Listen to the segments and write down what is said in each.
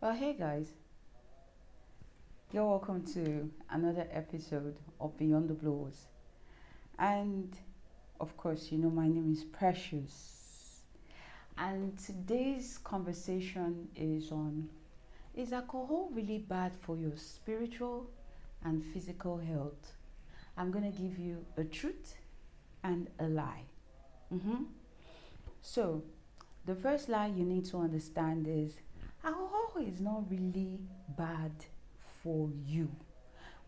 Well, hey guys, you're welcome to another episode of Beyond the Blows. And of course, my name is Precious. And today's conversation is on: is alcohol really bad for your spiritual and physical health? I'm going to give you a truth and a lie. Mm-hmm. So, the first lie you need to understand is alcohol is not really bad for you,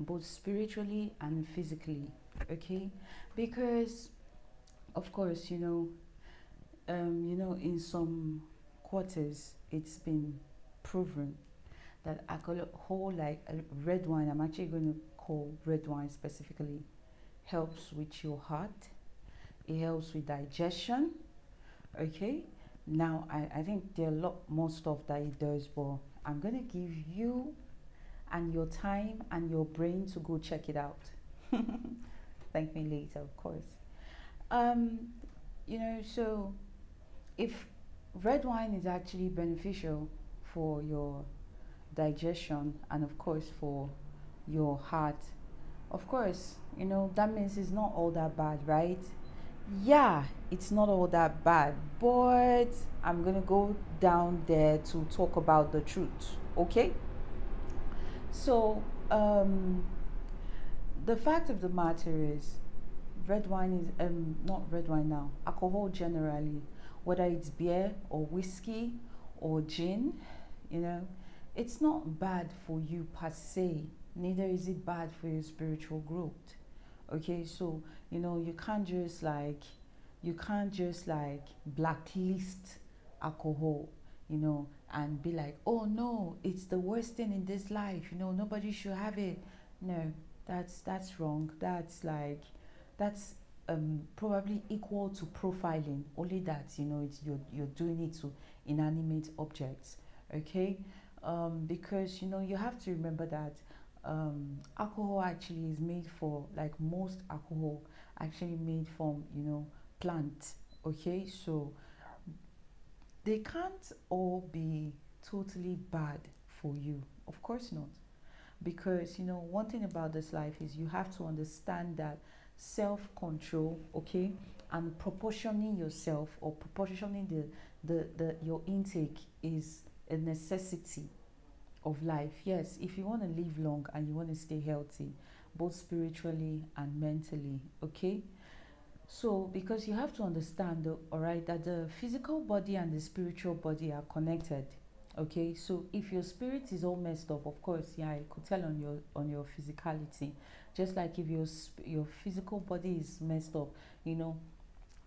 both spiritually and physically. Okay, because of course, in some quarters it's been proven that alcohol, like red wine, I'm actually going to call red wine specifically, helps with your heart. It helps with digestion. Okay, now I think there are a lot more stuff that it does, but I'm gonna give you and your time and your brain to go check it out. Thank me later, of course. um so if red wine is actually beneficial for your digestion and of course for your heart, of course, that means it's not all that bad, right? Yeah, it's not all that bad, but I'm gonna go down there to talk about the truth. Okay, so the fact of the matter is, red wine is not red wine now. Alcohol generally, whether it's beer or whiskey or gin, you know, it's not bad for you per se. Neither is it bad for your spiritual growth. Okay, so you can't just like blacklist alcohol, and be like, oh no, it's the worst thing in this life, nobody should have it. No, that's wrong. That's probably equal to profiling, only that it's you're doing it to inanimate objects. Okay, because you have to remember that alcohol actually is made for, like most alcohol actually made from plant. Okay, so they can't all be totally bad for you, of course not, because one thing about this life is you have to understand that self-control, okay, and proportioning yourself, or proportioning the your intake is a necessity of life. Yes, if you want to live long and you want to stay healthy, both spiritually and mentally. Okay, so because you have to understand, all right, that the physical body and the spiritual body are connected. Okay, so if your spirit is all messed up, of course, yeah, I could tell on your physicality. Just like if your physical body is messed up, you know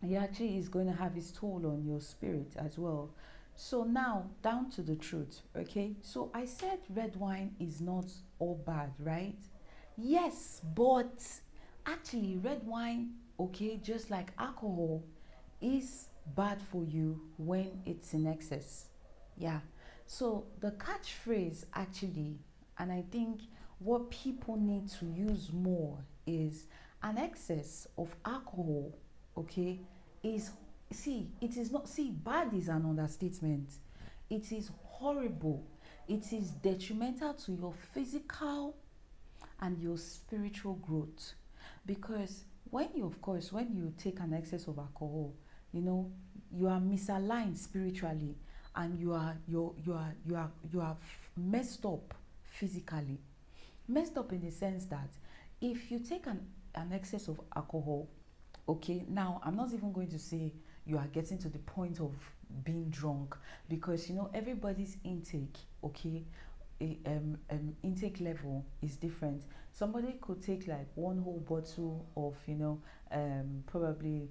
it actually is going to have its toll on your spirit as well. So now down to the truth. Okay, so I said red wine is not all bad, right? Yes, but actually red wine, okay, just like alcohol, is bad for you when it's in excess. Yeah, so the catchphrase actually, and I think what people need to use more, is an excess of alcohol, okay, is, see, it is not, see, bad is an understatement. It is horrible. It is detrimental to your physical and your spiritual growth, because when you take an excess of alcohol, you know you are misaligned spiritually, and you are messed up physically. Messed up in the sense that if you take an excess of alcohol, okay, now I'm not even going to say you are getting to the point of being drunk, because everybody's intake, okay, intake level is different. Somebody could take like one whole bottle of probably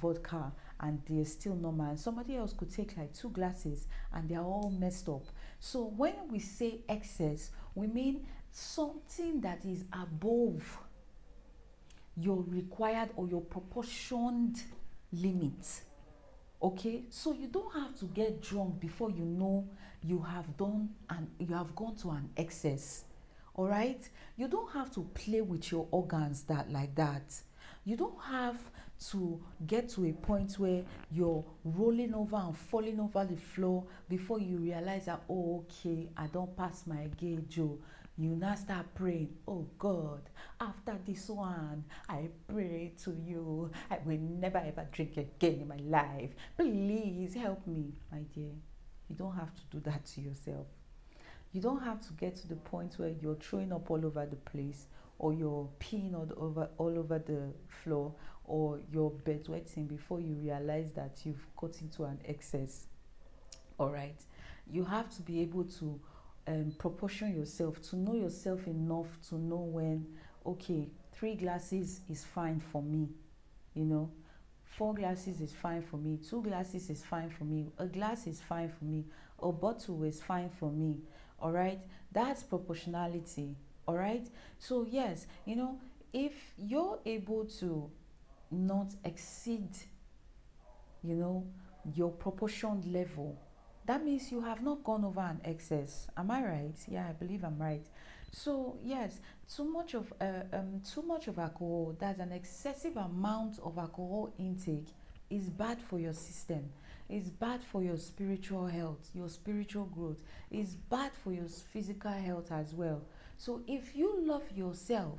vodka, and they're still normal, and somebody else could take like two glasses and they're all messed up. So when we say excess, we mean something that is above your required or your proportioned limit. Okay, so you don't have to get drunk before you have done and you have gone to an excess. All right, you don't have to play with your organs that like that, You don't have to get to a point where you're rolling over and falling over the floor before you realize that, oh, okay, I don't pass my gauge. Oh. You now start praying, oh God, after this one, I pray to you, I will never ever drink again in my life. Please help me. My dear, you don't have to do that to yourself. You don't have to get to the point where you're throwing up all over the place, or you're peeing all over the floor, or you're bedwetting before you realize that you've got into an excess. All right, you have to be able to proportion yourself, to know yourself enough to know when, okay, 3 glasses is fine for me, you know, 4 glasses is fine for me, 2 glasses is fine for me, a glass is fine for me, a bottle is fine for me. All right, that's proportionality. All right, so yes, you know, if you're able to not exceed, you know, your proportioned level, that means you have not gone over an excess. Am I right? Yeah, I believe I'm right. So yes, too much of alcohol, that's an excessive amount of alcohol intake, is bad for your system. It's bad for your spiritual health, your spiritual growth. It's bad for your physical health as well. So if you love yourself,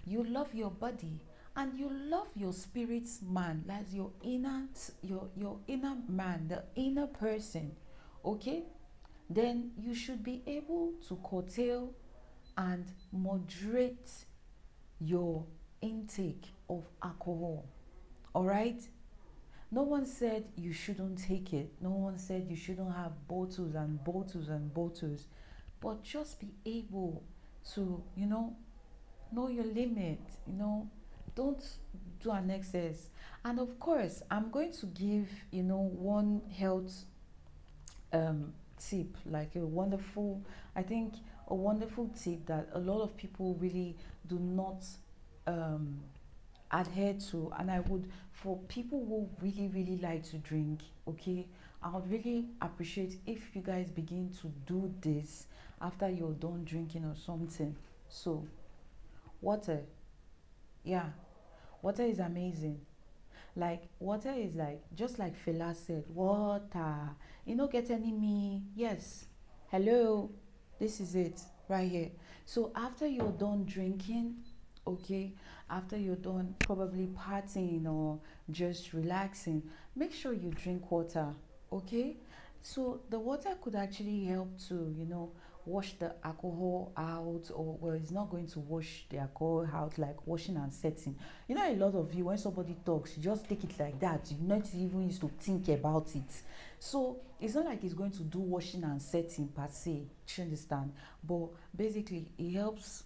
you love your body, and you love your spirit's man, that's your inner man, the inner person, okay, then you should be able to curtail and moderate your intake of alcohol. All right, no one said you shouldn't take it, no one said you shouldn't have bottles and bottles and bottles, but just be able to, you know your limit, don't do an excess. And of course, I'm going to give, one health tip, like a wonderful tip that a lot of people really do not adhere to. And I would, for people who really like to drink, okay, I would really appreciate if you guys begin to do this after you're done drinking or something. So water, yeah, water is amazing. Like, water is like, just like Fela said, water, get any me. Yes, hello, this is it right here. So after you're done drinking, okay, after you're done probably partying or just relaxing, make sure you drink water, okay. So the water could actually help to, wash the alcohol out, or, well, it's not going to wash the alcohol out like washing and setting. A lot of you, when somebody talks, you just take it like that. You not even used to think about it. So it's not like it's going to do washing and setting per se, you understand? But basically it helps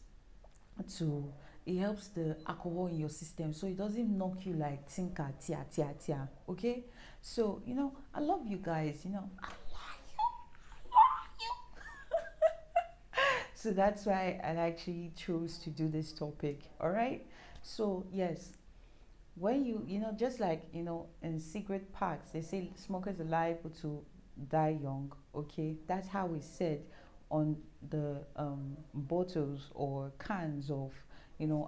the alcohol in your system, so it doesn't knock you like tinka tia tia tia. Okay, so I love you guys. So that's why I actually chose to do this topic. All right, so yes, when just like in cigarette packs, they say smokers are liable to die young. Okay, that's how it's said on the bottles or cans of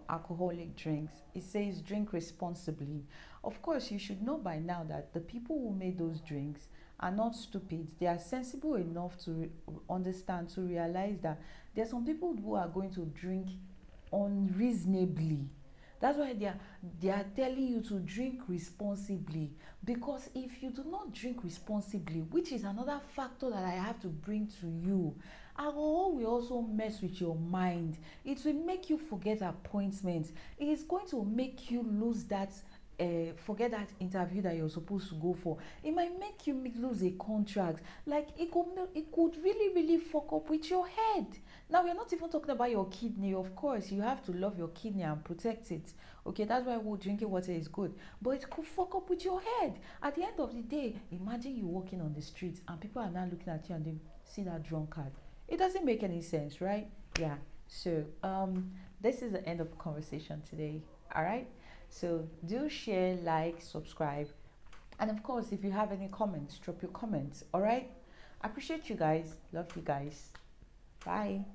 alcoholic drinks. It says drink responsibly. Of course, you should know by now that the people who made those drinks are not stupid. They are sensible enough to understand, to realize that there are some people who are going to drink unreasonably. That's why they are telling you to drink responsibly, because if you do not drink responsibly, which is another factor that I have to bring to you, alcohol will also mess with your mind. It will make you forget appointments. It is going to make you lose that forget that interview that you're supposed to go for. It might make you lose a contract. Like, it could really fuck up with your head. Now, we're not even talking about your kidney. Of course, you have to love your kidney and protect it. Okay, that's why drinking water is good. But it could fuck up with your head. At the end of the day, imagine you walking on the street and people are now looking at you and they see that drunkard. It doesn't make any sense, right? Yeah. So this is the end of the conversation today. All right, so do share, like, subscribe, and of course, if you have any comments, drop your comments. All right, I appreciate you guys. Love you guys. Bye.